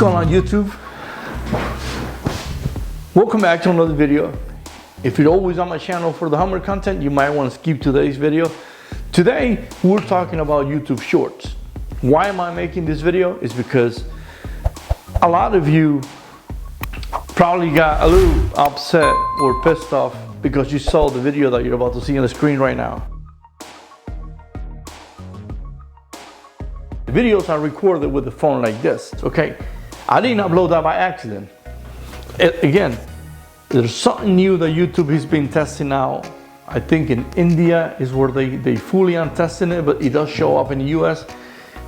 going on YouTube? Welcome back to another video. If you're always on my channel for the Hummer content, you might want to skip today's video. Today we're talking about YouTube Shorts. Why am I making this video? It's because a lot of you probably got a little upset or pissed off because you saw the video that you're about to see on the screen right now. The videos are recorded with a phone like this, okay? I didn't upload that by accident. Again, there's something new that YouTube has been testing out. I think in India is where they fully are testing it, but it does show up in the US.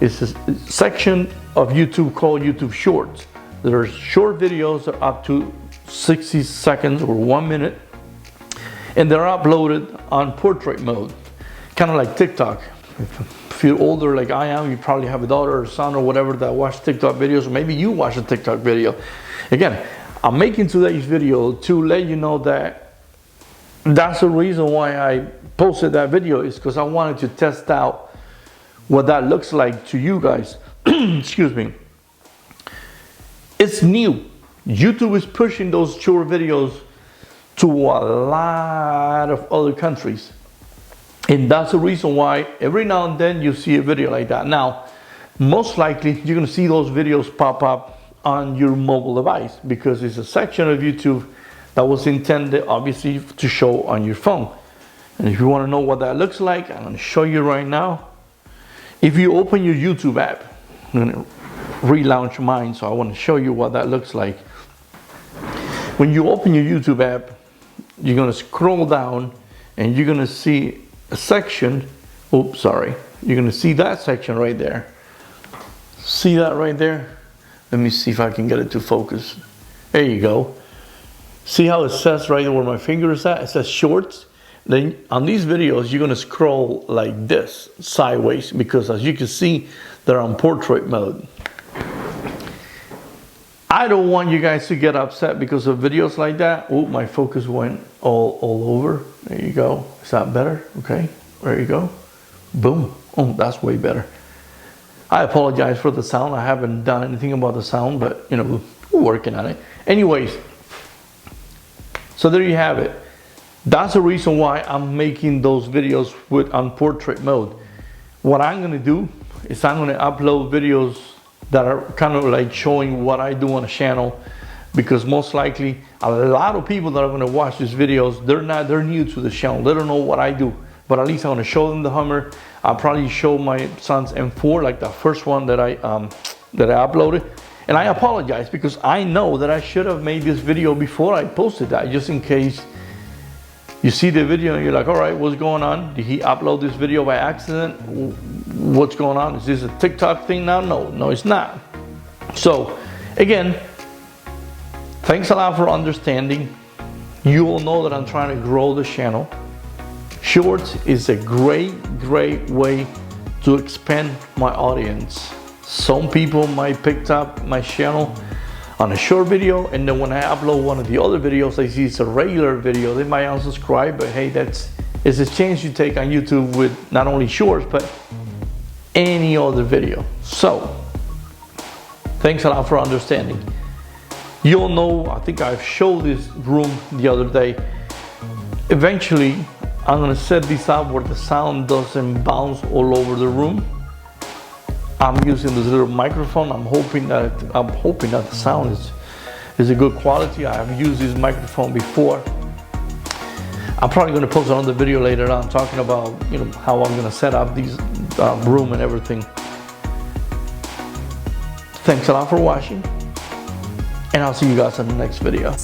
It's a section of YouTube called YouTube Shorts. There are short videos that are up to 60 seconds or 1 minute, and they're uploaded on portrait mode, kind of like TikTok. If you're older like I am, you probably have a daughter or son or whatever that watch TikTok videos, or maybe you watch a TikTok video. Again, I'm making today's video to let you know that that's the reason why I posted that video, is because I wanted to test out what that looks like to you guys. Excuse me. It's new. YouTube is pushing those short videos to a lot of other countries. And that's the reason why every now and then you see a video like that. Now, most likely you're gonna see those videos pop up on your mobile device because it's a section of YouTube that was intended obviously to show on your phone. And if you wanna know what that looks like, I'm gonna show you right now. If you open your YouTube app, I'm gonna relaunch mine, so I wanna show you what that looks like. When you open your YouTube app, you're gonna scroll down and you're gonna see a section. Oops, sorry. You're gonna see that section right there. See that right there? Let me see if I can get it to focus. There you go. See how it says right where my finger is at? It says Shorts. Then on these videos, you're gonna scroll like this, sideways, because as you can see, they're on portrait mode. I don't want you guys to get upset because of videos like that. Oh, my focus went all over. There you go. Is that better? Okay, there you go. Boom. Oh, that's way better. I apologize for the sound. I haven't done anything about the sound, but you know, we're working on it. Anyways, so there you have it. That's the reason why I'm making those videos on portrait mode. What I'm gonna do is I'm gonna upload videos that are kind of like showing what I do on the channel, because most likely a lot of people that are going to watch these videos, they're new to the channel, they don't know what I do, but at least I'm going to show them the Hummer. I'll probably show my son's M4, like the first one that I uploaded. And I apologize because I know that I should have made this video before I posted that, just in case you see the video and you're like, all right, what's going on? Did he upload this video by accident? What's going on? Is this a TikTok thing now? No, it's not. So again, thanks a lot for understanding. You will know that I'm trying to grow the channel. Shorts is a great way to expand my audience. Some people might pick up my channel on a short video, and then when I upload one of the other videos, they see it's a regular video, they might unsubscribe. But hey, it's a chance you take on YouTube with not only shorts, but any other video. So, thanks a lot for understanding. You'll know, I think I've showed this room the other day. Eventually, I'm gonna set this up where the sound doesn't bounce all over the room. I'm using this little microphone. I'm hoping that the sound is a good quality. I have used this microphone before. I'm probably going to post another video later on talking about, you know, how I'm going to set up these room and everything. Thanks a lot for watching, and I'll see you guys in the next video.